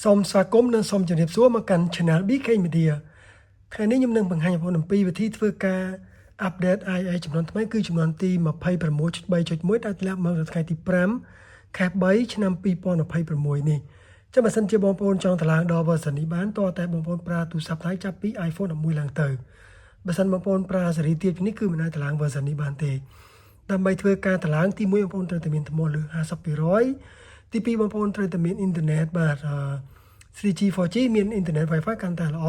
សូមស្វាគមន៍និងសូមជម្រាបសួរមកកាន់ Channel BK Media ថ្ងៃនេះខ្ញុំនឹងបង្ហាញអំពីវិធីធ្វើការ update IA ចំនួនថ្មីគឺចំនួនទី 26.3.1 ដែលធ្លាប់មកនៅថ្ងៃទី 5 ខែ 3 ឆ្នាំ 2026 នេះចាំបើសិនជាបងប្អូនចង់តឡើងដល់ version នេះបានតើតែបងប្អូនប្រើទូរស័ព្ទដៃចាប់ពី iPhone 11ឡើងទៅបើសិនបងប្អូនប្រើសេរីទាបនេះគឺមិនអាចតឡើង version នេះបានទេដើម្បីធ្វើការតឡើងទី1បងប្អូនត្រូវតែមានថ្មលើ 50% ទី2បងប្អូនត្រូវតែមានអ៊ីនធឺណិតបាទ 3G 4G មានអ៊ីនធឺណិត Wi-Fi កាន់តែល្អ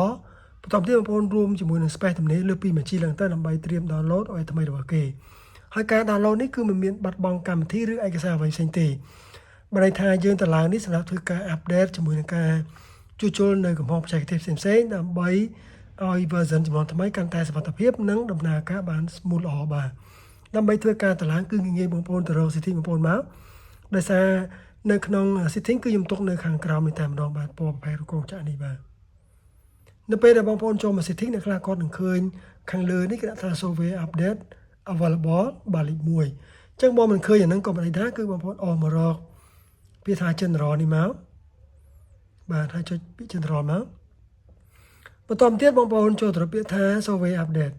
បន្តទៀតបងប្អូនរួមជាមួយនឹង space ទំនេរលើពី 1G ឡើងទៅដើម្បីត្រៀម download ឲ្យថ្មីរបស់គេហើយការ download នេះគឺមិនមានបាត់បង់កម្មវិធីឬឯកសារអ្វីផ្សេងទេបើន័យថាយើងតឡើងនេះសម្រាប់ធ្វើការ update ជាមួយនឹងការជួសជុលនៅកំហុសបច្ចេកទេសផ្សេងៗដើម្បីឲ្យ version ចំនួនថ្មីកាន់តែសុវត្ថិភាពនិងដំណើរការបាន smooth ល្អបាទដើម្បីធ្វើការតឡើងគឺងាយបងប្អូនទៅរក setting បងប្អូនមកដោយសារនៅក្នុង setting គឺខ្ញុំទុកនៅខាងក្រោមនេះតែម្ដងបាទពណ៌ប្រភេទរោគចក្រនេះបាទនៅពេលដែលបងប្អូនចូលមក setting អ្នកខ្លះគាត់នឹងឃើញខាងលើនេះគេដាក់ថា software update available បាទលេខ1អញ្ចឹងបងមិនឃើញអាហ្នឹងក៏មិនថាគឺបងប្អូនអស់មករកវាថា general នេះមកបាទហើយចុចពាក្យ general មកបន្តទៀតបងប្អូនចូលទៅពាក្យថា software update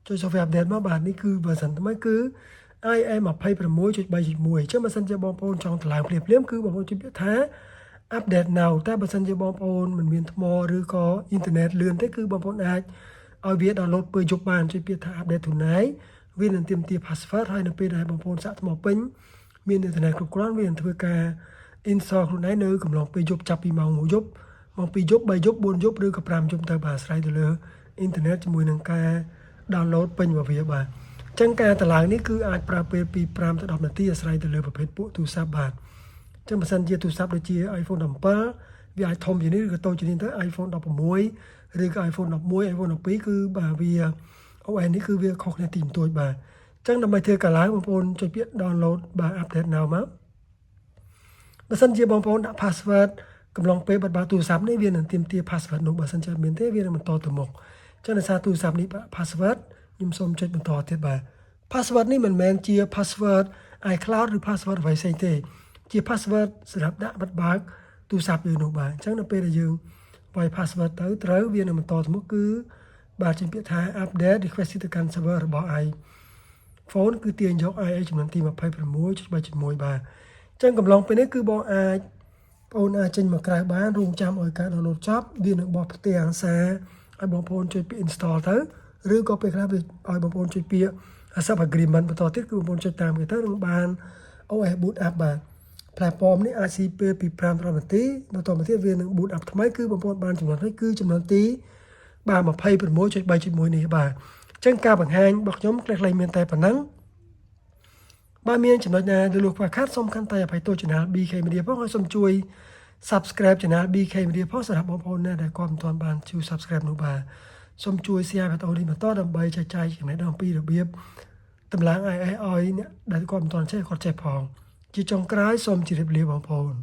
ចុច software update មកបាទនេះគឺ version ថ្មីគឺ IA 26.3.1 អញ្ចឹងបើសិនជាបងប្អូនចង់តឡើងភ្លាមៗគឺបងប្អូនជិះពាក្យថា update now តែបើសិនជាបងប្អូនមិនមានថ្មឬក៏អ៊ីនធឺណិតលឿនទេគឺបងប្អូនអាចឲ្យវា download ពេលយប់បានជិះពាក្យថា update tonight វានឹងទាមទារ password ហើយនៅពេលដែលបងប្អូនសាកថ្មពេញមានអ៊ីនធឺណិតគ្រប់គ្រាន់វានឹងធ្វើការ install ខ្លួនឯងនៅកំឡុងពេលយប់ចាប់ពីម៉ោង1យប់ម៉ោង2យប់3យប់4យប់ឬក៏5យប់ទៅបាទអាស្រ័យទៅលើអ៊ីនធឺណិតជាមួយនឹងការ download ពេញរបស់វាបាទអញ្ចឹងការតឡើងនេះគឺអាចប្រើពេលពី5ទៅ10នាទីអាស្រ័យទៅលើប្រភេទពួកទូរស័ព្ទបាទអញ្ចឹងបើសិនជាទូរស័ព្ទដូចជា iPhone 17វាអាចធំជាងនេះឬក៏តូចជាងនេះទៅ iPhone 16ឬក៏ iPhone 11 iPhone 12គឺបាទវា OS នេះគឺវាខុសគ្នាទីបន្ទួចបាទអញ្ចឹងដើម្បីធ្វើការឡើងបងប្អូនចុចពាក្យ download បាទ update now មកបើសិនជាបងប្អូនដាក់ password កំឡុងពេលបិទបើកទូរស័ព្ទនេះវានឹងទាមទារ password នោះបើសិនជាមានទេវានឹងបន្តទៅមុខអញ្ចឹងដោយសារទូរស័ព្ទនេះ password ខ្ញុំសូមចុចបន្តទៀតបាទ password នេះមិនមែនជា password iCloud ឬ password អ្វីផ្សេងទេជា password សម្រាប់ដាក់បិទបើកទូរស័ព្ទយើងនោះបាទអញ្ចឹងនៅពេលដែលយើងវាយ password ទៅត្រូវវានឹងបន្តទៅមុខគឺបាទជាពាក្យថា update request ទៅកាន់ server របស់ iPhone គឺទាញយក IA ចំនួនទី 26.3.1 បាទអញ្ចឹងកំឡុងពេលនេះគឺបងអាចបងអាចចេញមកក្រៅបានរងចាំឲ្យការ download ចប់វានឹងបោះផ្ទះអាសាឲ្យបងប្អូនជួយពាក្យ install ទៅឬក៏ពេលខ្លះវាឲ្យបងប្អូនជួយពាក្យ accept agreement បន្តទៀតគឺបងប្អូនចុចតាមគេទៅនឹងបាន OS boot up បាទ platform នេះអាចស៊ីពេលពី5ដល់10នាទីបន្តមកទៀតវានឹង boot up ថ្មីគឺបងប្អូនបានចំនួននេះគឺចំនួនទីបាទ 26.3.1 នេះបាទអញ្ចឹងការបង្ហាញរបស់ខ្ញុំខ្លីៗមានតែប៉ុណ្ណឹងបើមានចំណុចណាដែលលោកខ្វះខាតសូមខន្តីអភ័យទោស Channel BK Media ផងហើយសូមជួយ subscribe Channel BK Media ផងសម្រាប់បងប្អូនណាដែលគាត់មិនទាន់បានជួយ subscribe នោះបាទសូមជួយ share វីដេអូនេះបន្តដើម្បីចែកចាយចំណេះដឹងអំពីរបៀបតម្លើង IA ឲ្យអ្នកដែលគាត់មិនទាន់ចេះគាត់ចេះផងជាចុងក្រោយសូមជម្រាបលាបងប្អូន